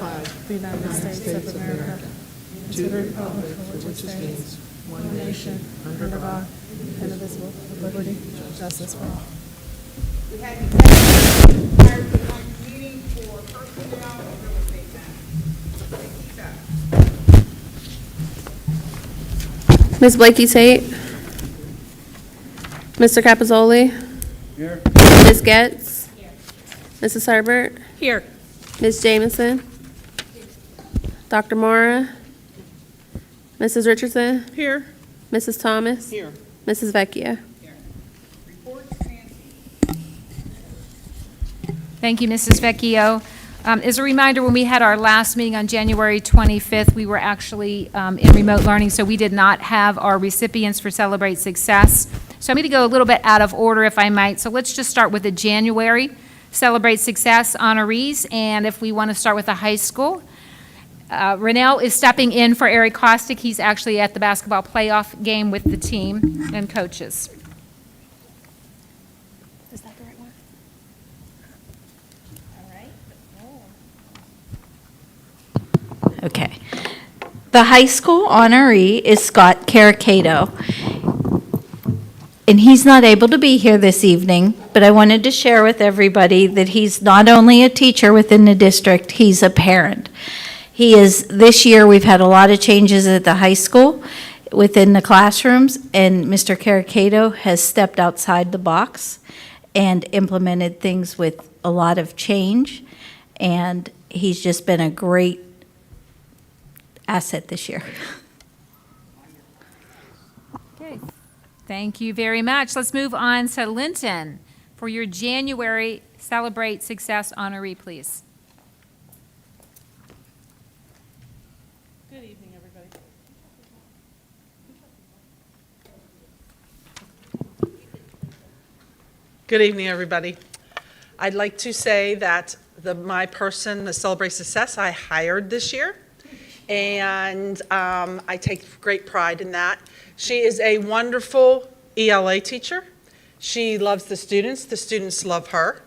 flag of the United States of America, and to the republic for which it stands, one nation, under God, indivisible, with liberty and justice for all. We had an executive prior to tonight's meeting for personnel and real estate matters. Please keep up. Ms. Blakey Tate. Mr. Capozzoli. Here. Ms. Getz. Mrs. Herbert. Here. Ms. Jamison. Dr. Mora. Mrs. Richardson. Here. Mrs. Thomas. Here. Mrs. Vecchia. Reports, Nancy. Thank you, Mrs. Vecchio. As a reminder, when we had our last meeting on January 25th, we were actually in remote learning, so we did not have our recipients for Celebrate Success. So I'm going to go a little bit out of order, if I might. So let's just start with the January Celebrate Success honorees, and if we want to start with the high school, Rennell is stepping in for Eric Kostick. He's actually at the basketball playoff game with the team and coaches. Is that the right one? Okay. The high school honoree is Scott Caracato. And he's not able to be here this evening, but I wanted to share with everybody that he's not only a teacher within the district, he's a parent. This year, we've had a lot of changes at the high school within the classrooms, and Mr. Caracato has stepped outside the box and implemented things with a lot of change, and he's just been a great asset this year. Okay, thank you very much. Let's move on to Linton for your January Celebrate Success honoree, please. Good evening, everybody. Good evening, everybody. I'd like to say that my person, the Celebrate Success, I hired this year, and I take great pride in that. She is a wonderful ELA teacher. She loves the students love her.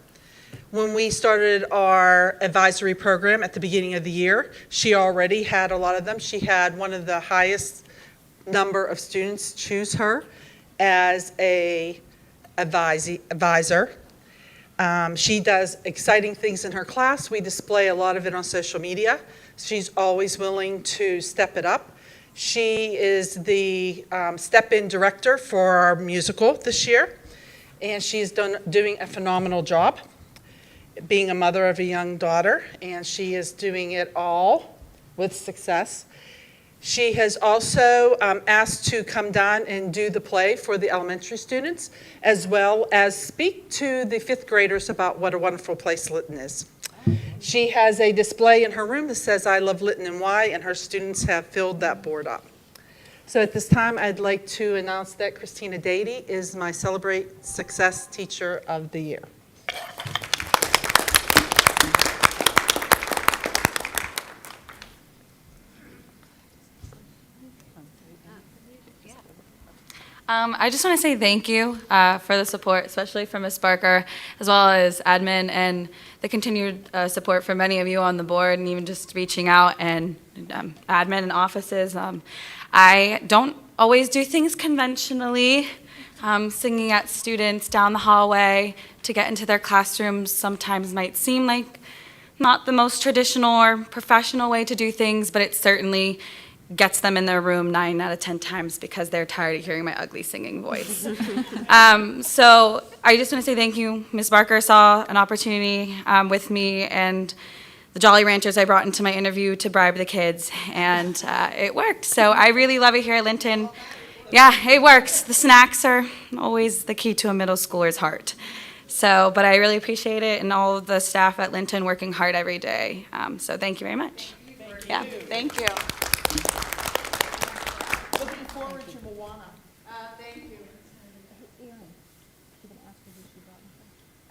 When we started our advisory program at the beginning of the year, she already had a lot of them. She had one of the highest number of students choose her as a advisor. She does exciting things in her class. We display a lot of it on social media. She's always willing to step it up. She is the step-in director for our musical this year, and she's doing a phenomenal job being a mother of a young daughter, and she is doing it all with success. She has also asked to come down and do the play for the elementary students, as well as speak to the fifth graders about what a wonderful place Lytton is. She has a display in her room that says, "I love Lytton and why," and her students have filled that board up. So at this time, I'd like to announce that Christina Dady is my Celebrate Success Teacher of the Year. I just want to say thank you for the support, especially from Ms. Barker, as well as admin, and the continued support from many of you on the board, and even just reaching out, and admin and offices. I don't always do things conventionally. Singing at students down the hallway to get into their classrooms sometimes might seem like not the most traditional or professional way to do things, but it certainly gets them in their room 9 out of 10 times because they're tired of hearing my ugly singing voice. So I just want to say thank you. Ms. Barker saw an opportunity with me and the Jolly Ranchers I brought into my interview to bribe the kids, and it worked. So I really love it here at Linton. Yeah, it works. The snacks are always the key to a middle schooler's heart. So, but I really appreciate it, and all of the staff at Linton working hard every day. So thank you very much. Yeah, thank you. Looking forward to Moana. Thank you.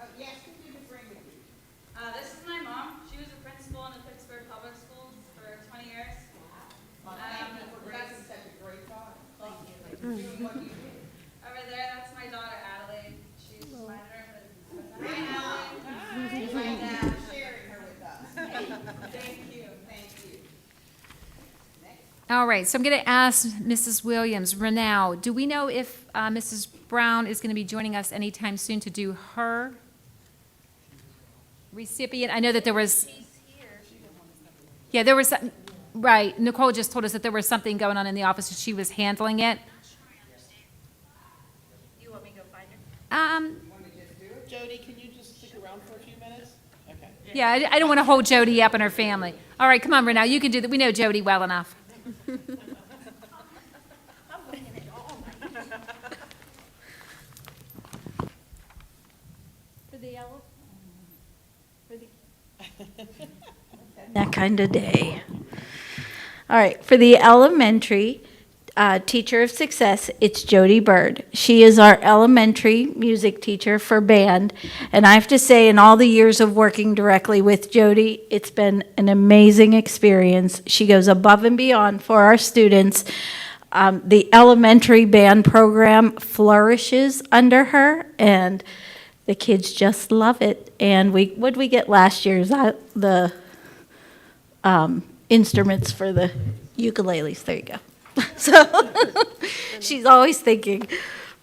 Oh, yes, who did you bring with you? This is my mom. She was a principal in the Pittsburgh Public Schools for 20 years. Well, thank you for raising such a great daughter. Thank you. Doing what you do. Over there, that's my daughter Adelaide. She's my Hi, Ellen. Thank you for sharing her with us. Thank you. All right, so I'm going to ask Mrs. Williams, Renau, do we know if Mrs. Brown is going to be joining us anytime soon to do her recipient? I know that there was. Yeah, there was, right, Nicole just told us that there was something going on in the office, and she was handling it. You want me to go find her? Jody, can you just stick around for a few minutes? Okay. Yeah, I don't want to hold Jody up and her family. All right, come on, Renau, you can do that. We know Jody well enough. That kind of day. All right, for the elementary teacher of success, it's Jody Bird. She is our elementary music teacher for band. And I have to say, in all the years of working directly with Jody, it's been an amazing experience. She goes above and beyond for our students. The elementary band program flourishes under her, and the kids just love it. And what did we get last year? Is that the instruments for the ukuleles? There you go. So she's always thinking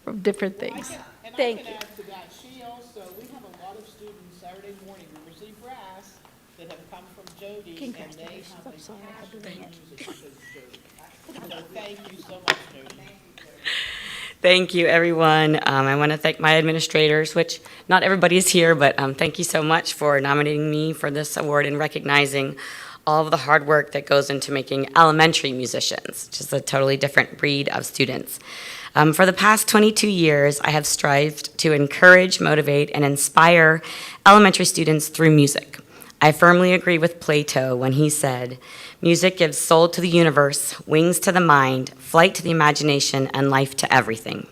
from different things. And I Thank can you. add to that, we have a lot of students Saturday morning, we receive brass that have come from Jody, and they have a passion for music because of Jody. So thank you so much, Jody. Thank you, everyone. I want to thank my administrators, which not everybody is here, but thank you so much for nominating me for this award and recognizing all of the hard work that goes into making elementary musicians, which is a totally different breed of students. For the past 22 years, I have strived to encourage, motivate, and inspire elementary students through music. I firmly agree with Plato when he said, "Music gives soul to the universe, wings to the mind, flight to the imagination, and life to everything."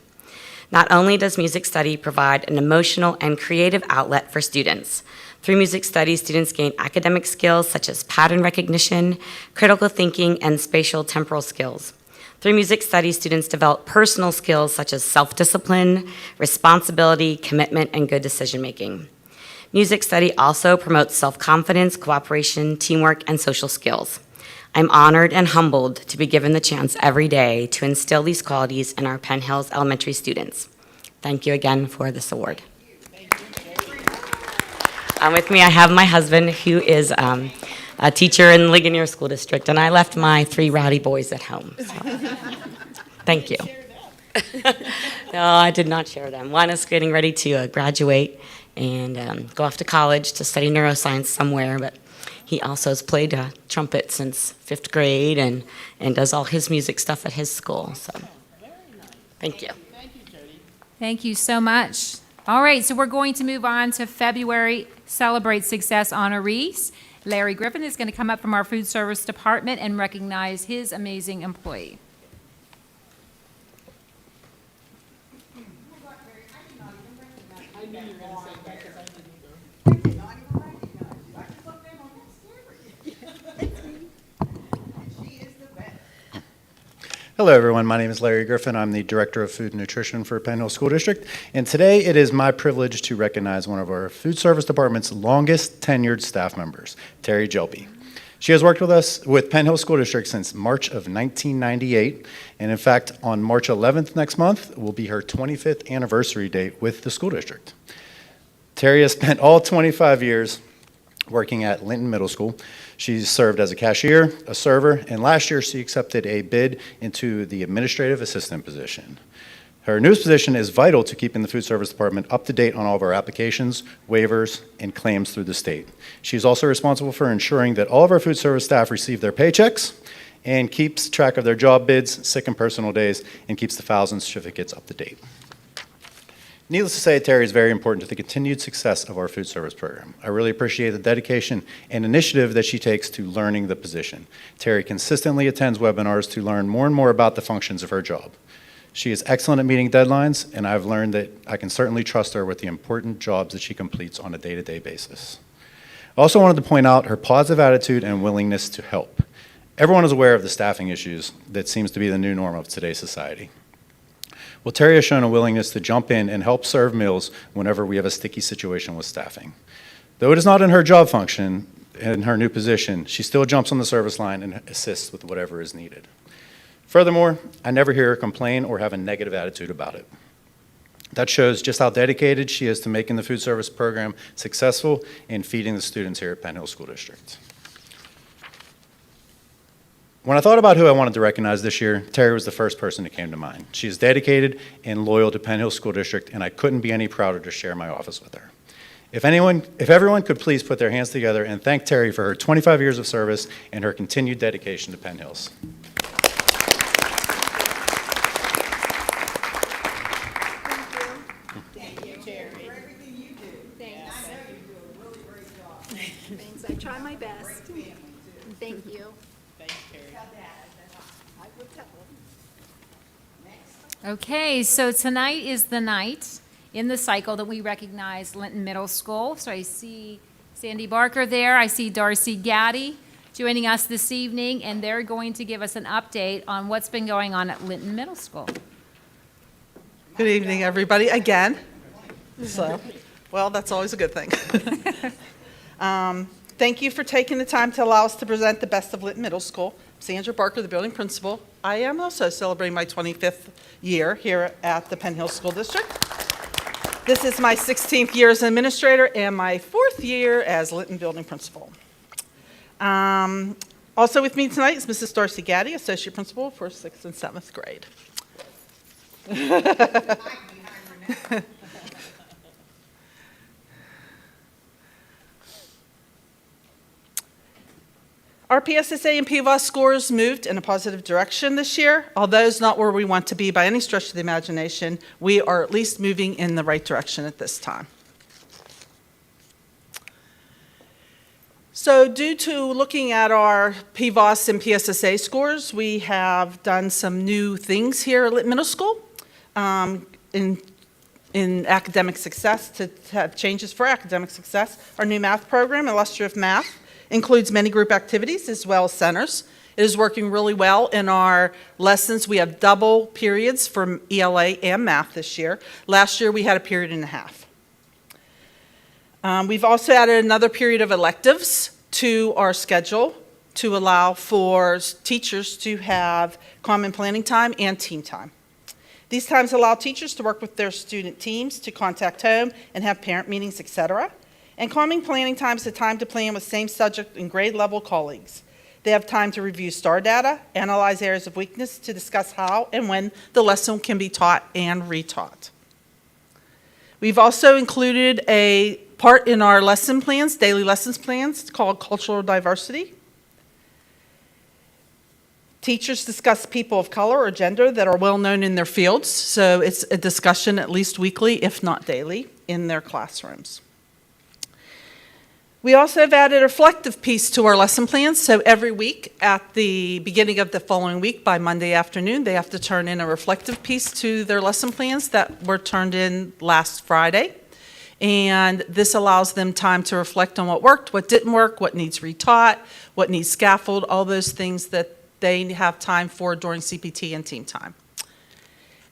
Not only does music study provide an emotional and creative outlet for students, through music study, students gain academic skills such as pattern recognition, critical thinking, and spatial temporal skills. Through music study, students develop personal skills such as self-discipline, responsibility, commitment, and good decision-making. Music study also promotes self-confidence, cooperation, teamwork, and social skills. I'm honored and humbled to be given the chance every day to instill these qualities in our Penn Hills elementary students. Thank you again for this award. With me, I have my husband, who is a teacher in Ligonier School District, and I left my 3 rowdy boys at home. So. Thank you. No, I did not share them. One is getting ready to graduate and go off to college to study neuroscience somewhere, but he also has played trumpet since 5th grade and does all his music stuff at his school. So, thank you. Thank you so much. All right, so we're going to move on to February Celebrate Success honorees. Larry Griffin is going to come up from our food service department and recognize his amazing employee. Hello, everyone. My name is Larry Griffin. I'm the Director of Food and Nutrition for Penn Hills School District. And today it is my privilege to recognize one of our food service department's longest tenured staff members, Terry Jelby. She has worked with us with Penn Hills School District since March of 1998. And in fact, on March 11th next month will be her 25th anniversary date with the school district. Terry has spent all 25 years working at Linton Middle School. She's served as a cashier, a server, and last year she accepted a bid into the administrative assistant position. Her newest position is vital to keeping the food service department up to date on all of our applications, waivers, and claims through the state. She's also responsible for ensuring that all of our food service staff receive their paychecks and keeps track of their job bids, sick and personal days, and keeps the files and certificates up to date. Needless to say, Terry is very important to the continued success of our food service program. I really appreciate the dedication and initiative that she takes to learning the position. Terry consistently attends webinars to learn more and more about the functions of her job. She is excellent at meeting deadlines, and I've learned that I can certainly trust her with the important jobs that she completes on a day-to-day basis. I also wanted to point out her positive attitude and willingness to help. Everyone is aware of the staffing issues that seems to be the new norm of today's society. Well, Terry has shown a willingness to jump in and help serve meals whenever we have a sticky situation with staffing. Though it is not in her job function, in her new position, she still jumps on the service line and assists with whatever is needed. Furthermore, I never hear her complain or have a negative attitude about it. That shows just how dedicated she is to making the food service program successful and feeding the students here at Penn Hill School District. When I thought about who I wanted to recognize this year, Terry was the first person that came to mind. She is dedicated and loyal to Penn Hill School District, and I couldn't be any prouder to share my office with her. If everyone could please put their hands together and thank Terry for her 25 years of service and her continued dedication to Penn Hills. Thank you, Terry. For everything you do. Thanks. I know you do a really great job. Thanks, I try my best. Thank you. Thanks, Terry. I would tell them. Okay, so tonight is the night in the cycle that we recognize Linton Middle School. So I see Sandy Barker there, I see Darcy Gaddy joining us this evening, and they're going to give us an update on what's been going on at Linton Middle School. Good evening, everybody, again. So, well, that's always a good thing. Thank you for taking the time to allow us to present the best of Linton Middle School. Sandra Barker, the building principal. I am also celebrating my 25th year here at the Penn Hill School District. This is my 16th year as administrator and my 4th year as Linton building principal. Also with me tonight is Mrs. Darcy Gaddy, associate principal for 6th and 7th grade. Our PSSA and PVOS scores moved in a positive direction this year. Although it's not where we want to be by any stretch of the imagination, we are at least moving in the right direction at this time. So due to looking at our PVOS and PSSA scores, we have done some new things here at Linton Middle School in academic success, to have changes for academic success. Our new math program, Illustrative Math, includes many group activities as well as centers. It is working really well in our lessons. We have double periods for ELA and math this year. Last year, we had a period and a half. We've also added another period of electives to our schedule to allow for teachers to have common planning time and team time. These times allow teachers to work with their student teams to contact home and have parent meetings, etc. And common planning time is a time to plan with same subject and grade level colleagues. They have time to review STAR data, analyze areas of weakness to discuss how and when the lesson can be taught and retaught. We've also included a part in our lesson plans, daily lessons plans, called Cultural Diversity. Teachers discuss people of color or gender that are well known in their fields, so it's a discussion at least weekly, if not daily, in their classrooms. We also have added a reflective piece to our lesson plans, so every week at the beginning of the following week, by Monday afternoon, they have to turn in a reflective piece to their lesson plans that were turned in last Friday. And this allows them time to reflect on what worked, what didn't work, what needs retaught, what needs scaffold, all those things that they have time for during CPT and team time.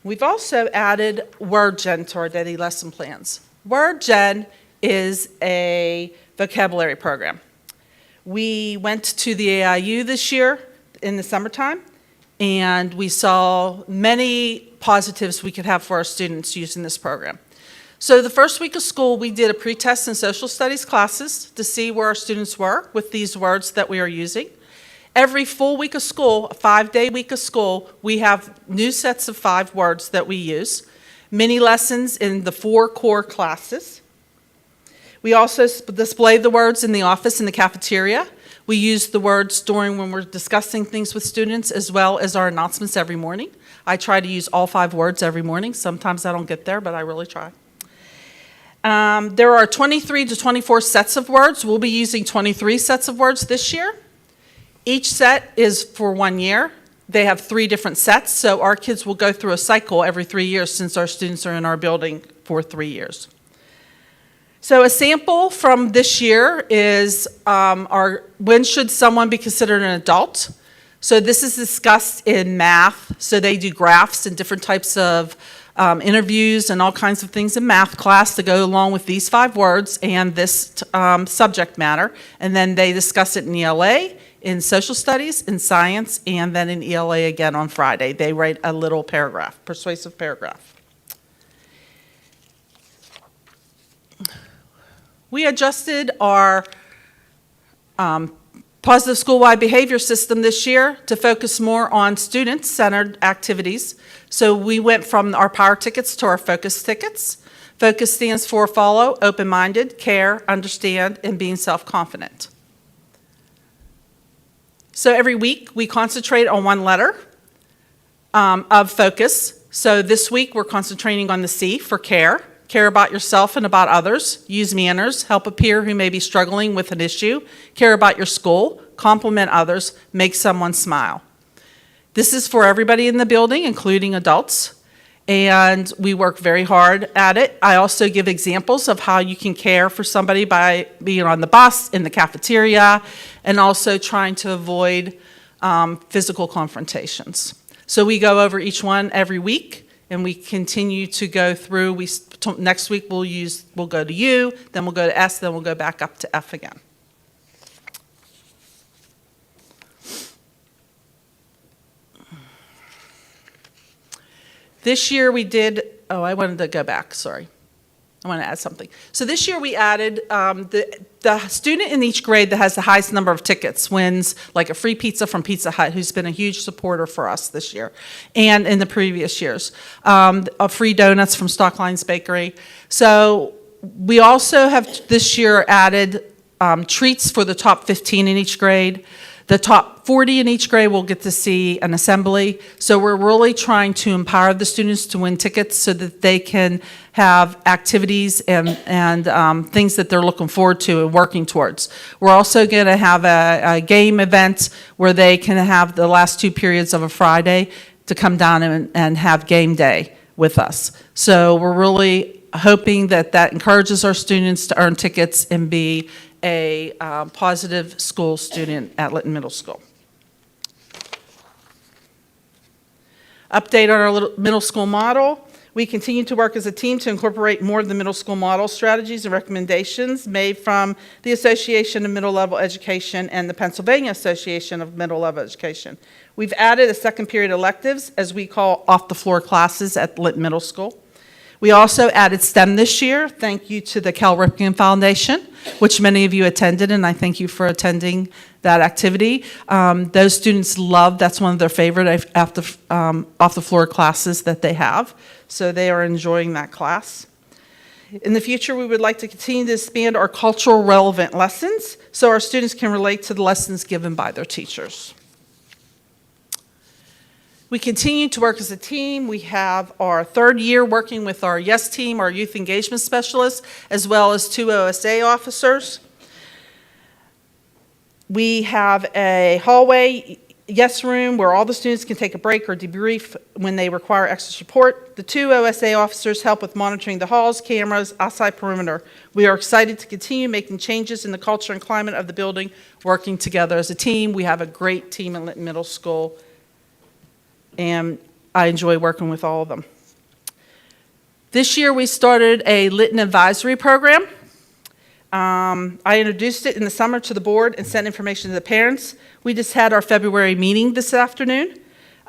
We've also added WordGen to our daily lesson plans. WordGen is a vocabulary program. We went to the AIU this year in the summertime, and we saw many positives we could have for our students using this program. So the first week of school, we did a pre-test in social studies classes to see where our students were with these words that we are using. Every full week of school, a 5-day week of school, we have new sets of 5 words that we use, mini lessons in the 4 core classes. We also display the words in the office in the cafeteria. We use the words during when we're discussing things with students as well as our announcements every morning. I try to use all 5 words every morning. Sometimes I don't get there, but I really try. There are 23 to 24 sets of words. We'll be using 23 sets of words this year. Each set is for 1 year. They have 3 different sets, so our kids will go through a cycle every 3 years since our students are in our building for 3 years. So a sample from this year is when should someone be considered an adult? So this is discussed in math. So they do graphs and different types of interviews and all kinds of things in math class to go along with these 5 words and this subject matter. And then they discuss it in ELA, in social studies, in science, and then in ELA again on Friday. They write a little paragraph, persuasive paragraph. We adjusted our positive school-wide behavior system this year to focus more on student-centered activities. So we went from our power tickets to our focus tickets. Focus stands for follow, open-minded, care, understand, and being self-confident. So every week, we concentrate on one letter of focus. So this week, we're concentrating on the C for care. Care about yourself and about others. Use manners. Help a peer who may be struggling with an issue. Care about your school. Compliment others. Make someone smile. This is for everybody in the building, including adults. And we work very hard at it. I also give examples of how you can care for somebody by being on the bus, in the cafeteria, and also trying to avoid physical confrontations. So we go over each one every week, and we continue to go through. Next week we'll go to U, then we'll go to S, then we'll go back up to F again. This year we did, I wanted to go back, sorry. I want to add something. So this year we added the student in each grade that has the highest number of tickets wins like a free pizza from Pizza Hut, who's been a huge supporter for us this year and in the previous years. Free donuts from Stocklines Bakery. So we also have this year added treats for the top 15 in each grade. The top 40 in each grade will get to see an assembly. So we're really trying to empower the students to win tickets so that they can have activities and things that they're looking forward to and working towards. We're also going to have a game event where they can have the last 2 periods of a Friday to come down and have game day with us. So we're really hoping that that encourages our students to earn tickets and be a positive school student at Lytton Middle School. Update on our middle school model. We continue to work as a team to incorporate more of the middle school model strategies and recommendations made from the Association of Middle Level Education and the Pennsylvania Association of Middle Level Education. We've added a second period electives, as we call off-the-floor classes at Lytton Middle School. We also added STEM this year. Thank you to the Cal Ripken Foundation, which many of you attended, and I thank you for attending that activity. Those students love, that's one of their favorite off-the-floor classes that they have, so they are enjoying that class. In the future, we would like to continue to expand our cultural relevant lessons so our students can relate to the lessons given by their teachers. We continue to work as a team. We have our 3rd year working with our YES team, our youth engagement specialists, as well as 2 OSA officers. We have a hallway YES room where all the students can take a break or debrief when they require extra support. The 2 OSA officers help with monitoring the halls, cameras, outside perimeter. We are excited to continue making changes in the culture and climate of the building, working together as a team. We have a great team in Lytton Middle School, and I enjoy working with all of them. This year we started a Lytton advisory program. I introduced it in the summer to the board and sent information to the parents. We just had our February meeting this afternoon.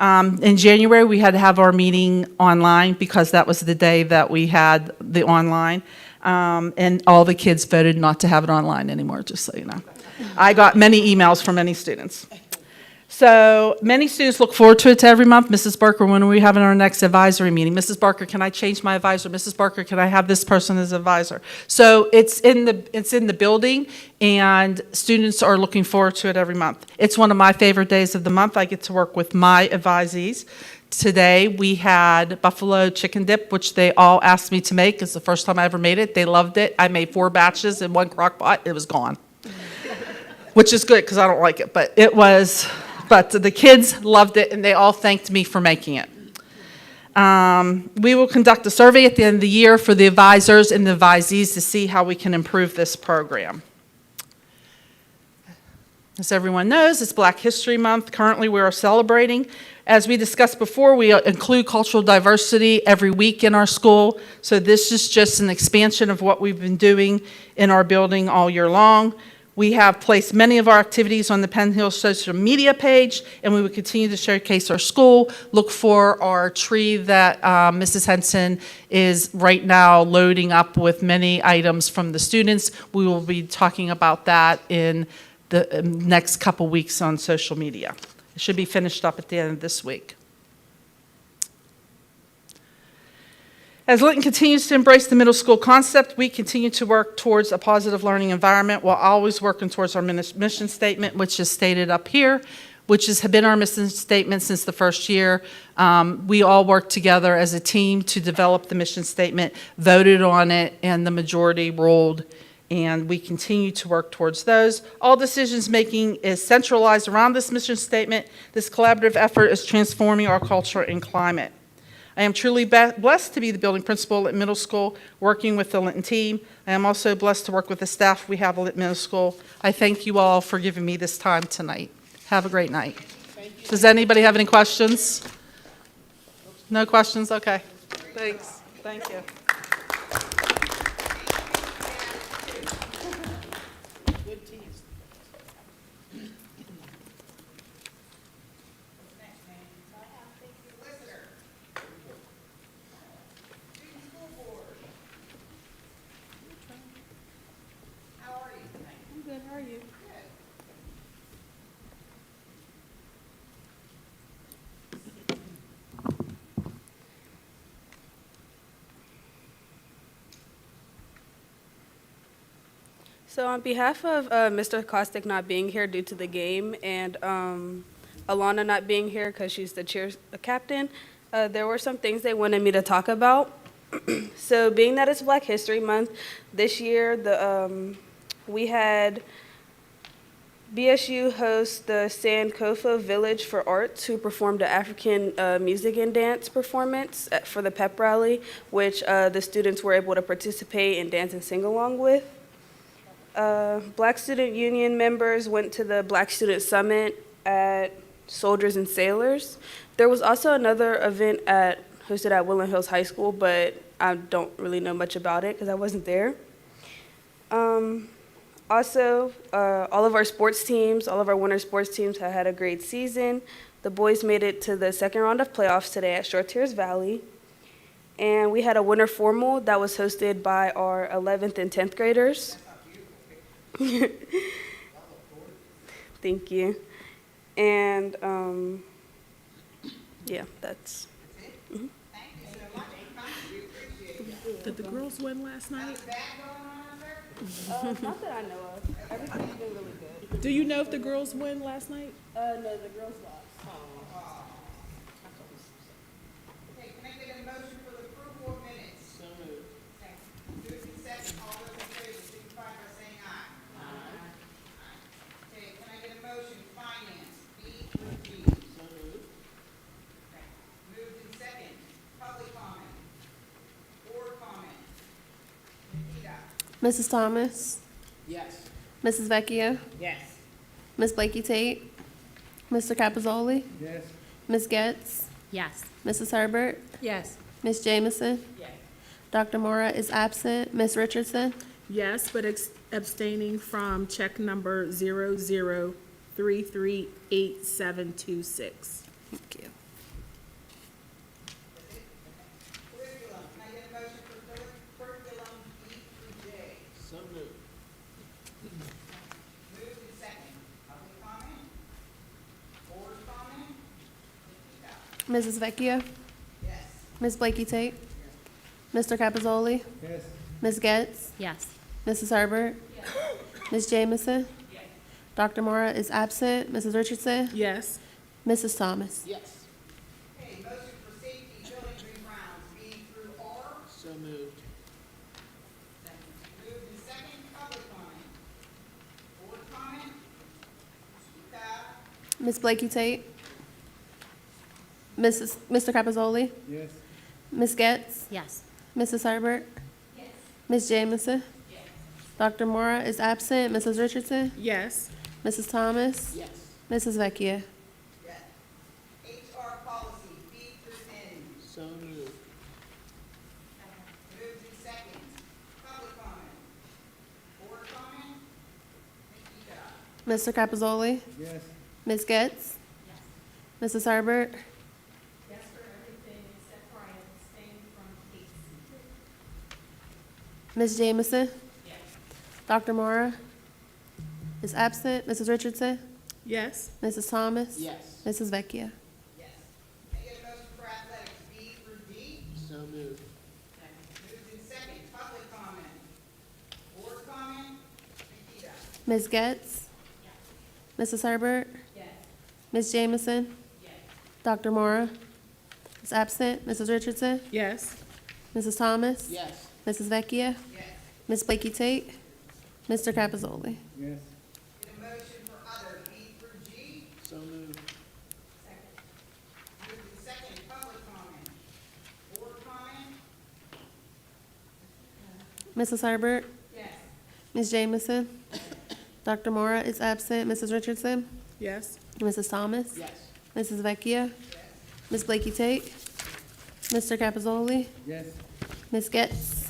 In January we had to have our meeting online because that was the day that we had the online. And all the kids voted not to have it online anymore, just so you know. I got many emails from many students. So many students look forward to it every month. Mrs. Barker, when are we having our next advisory meeting? Mrs. Barker, can I change my advisor? Mrs. Barker, can I have this person as advisor? So it's in the building, and students are looking forward to it every month. It's one of my favorite days of the month. I get to work with my advisees. Today we had buffalo chicken dip, which they all asked me to make. It's the first time I ever made it. They loved it. I made 4 batches in 1 crock pot. It was gone, which is good because I don't like it, but the kids loved it, and they all thanked me for making it. We will conduct a survey at the end of the year for the advisors and the advisees to see how we can improve this program. As everyone knows, it's Black History Month. Currently, we are celebrating. As we discussed before, we include cultural diversity every week in our school. So this is just an expansion of what we've been doing in our building all year long. We have placed many of our activities on the Penn Hills social media page, and we will continue to showcase our school. Look for our tree that Mrs. Henson is right now loading up with many items from the students. We will be talking about that in the next couple weeks on social media. It should be finished up at the end of this week. As Linton continues to embrace the middle school concept, we continue to work towards a positive learning environment while always working towards our mission statement, which is stated up here, which has been our mission statement since the first year. We all worked together as a team to develop the mission statement, voted on it, and the majority ruled, and we continue to work towards those. All decisions making is centralized around this mission statement. This collaborative effort is transforming our culture and climate. I am truly blessed to be the building principal at middle school, working with the Linton team. I am also blessed to work with the staff we have at middle school. I thank you all for giving me this time tonight. Have a great night. Does anybody have any questions? No questions? Okay. Thanks. Thank you. Good teams. So on behalf of Mr. Kostick not being here due to the game and Alana not being here because she's the cheer captain, there were some things they wanted me to talk about. So being that it's Black History Month, this year we had BSU host the Sankofa Village for Arts, who performed an African music and dance performance for the pep rally, which the students were able to participate and dance and sing along with. Black Student Union members went to the Black Student Summit at Soldiers and Sailors. There was also another event hosted at Woodland Hills High School, but I don't really know much about it because I wasn't there. Also, all of our sports teams, all of our winter sports teams have had a great season. The boys made it to the second round of playoffs today at Short Tears Valley. And we had a winter formal that was hosted by our 11th and 10th graders. Thank you. And yeah, that's. Mhm. Did the girls win last night? Not that I know of. Everything's been really good. Do you know if the girls win last night? No, the girls lost. Okay, can I get a motion for the approval of minutes? So moved. Moved and second, all those in favor, signify by saying aye. Aye. Okay, can I get a motion, finance, B through G? So moved. Okay. Moved and second, public comment, board comment. Nikita? Mrs. Thomas, Yes. Mrs. Vecchio, Yes. Miss Blakey Tate, Mr. Capozzoli, Yes. Miss Getz, Yes. Mrs. Herbert, Yes. Miss Jamison, Yes. Dr. Mora is absent, Miss Richardson, Yes, but abstaining from check number 00338726. thank you. Curriculum, can I get a motion for curriculum B through J? So moved. Moved and second, public comment, board comment. Nikita? Mrs. Vecchio, Yes. Miss Blakey Tate, Mr. Capozzoli, Yes. Miss Getz, Yes. Mrs. Herbert, Miss Jamison, Dr. Mora is absent, Mrs. Richardson, Yes. Mrs. Thomas. Yes. Okay, motion for safety, buildings and grounds, B through R. So moved. Moved and second, public comment. Board comment. Nikita? Miss Blakey Tate, Mr. Capozzoli, Yes. Miss Getz, Yes. Mrs. Herbert, Miss Jamison, Dr. Mora is absent, Mrs. Richardson, Yes. Mrs. Thomas, Yes. Mrs. Vecchio. Yes. HR policy, B through N. So moved. Moved and second, public comment. Board comment. Mr. Capizoli? Yes. Ms. Getz? Mrs. Herbert? Yes for everything except for I abstained from Casey. Ms. Jamison? Dr. Mora is absent. Mrs. Richardson? Yes. Mrs. Thomas? Yes. Mrs. Vecchia? Yes. Can I get a motion for athletics B through D? So moved. Moved in second, public comment. Board comment, Nikita. Ms. Getz? Mrs. Herbert? Ms. Jamison? Dr. Mora is absent. Mrs. Richardson? Yes. Mrs. Thomas? Yes. Mrs. Vecchia? Yes. Ms. Blakey Tate? Mr. Capizoli? Yes. Get a motion for other B through G? So moved. Moved in second, public comment. Board comment, Mrs. Herbert? Ms. Jamison? Dr. Mora is absent. Mrs. Richardson? Yes. Mrs. Thomas? Yes. Mrs. Vecchia? Ms. Blakey Tate? Mr. Capizoli? Yes. Ms. Getz?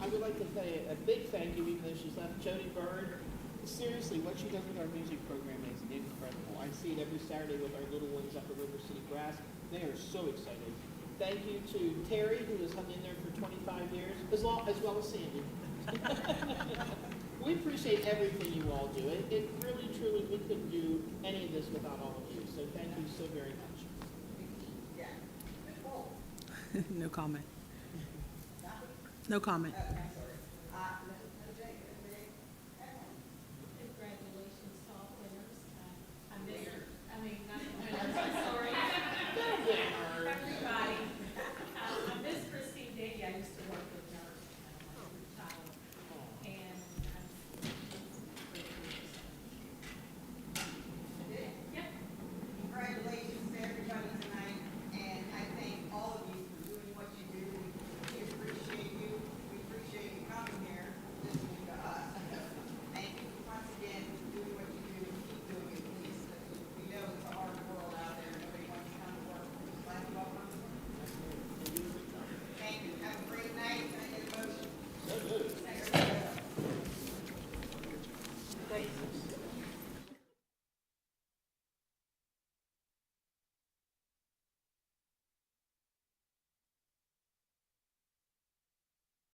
I would like to say a big thank you, even though she's left, Jody Bird. Seriously, what she does with our music program is incredible. I see it every Saturday with our little ones up at River City Brass. They are so excited. Thank you to Terry, who has hung in there for 25 years, as well as Sandy. We appreciate everything you all do. It really, truly, we couldn't do any of this without all of you. So thank you so very much. yeah. Nicole. No comment. No comment. I'm sorry.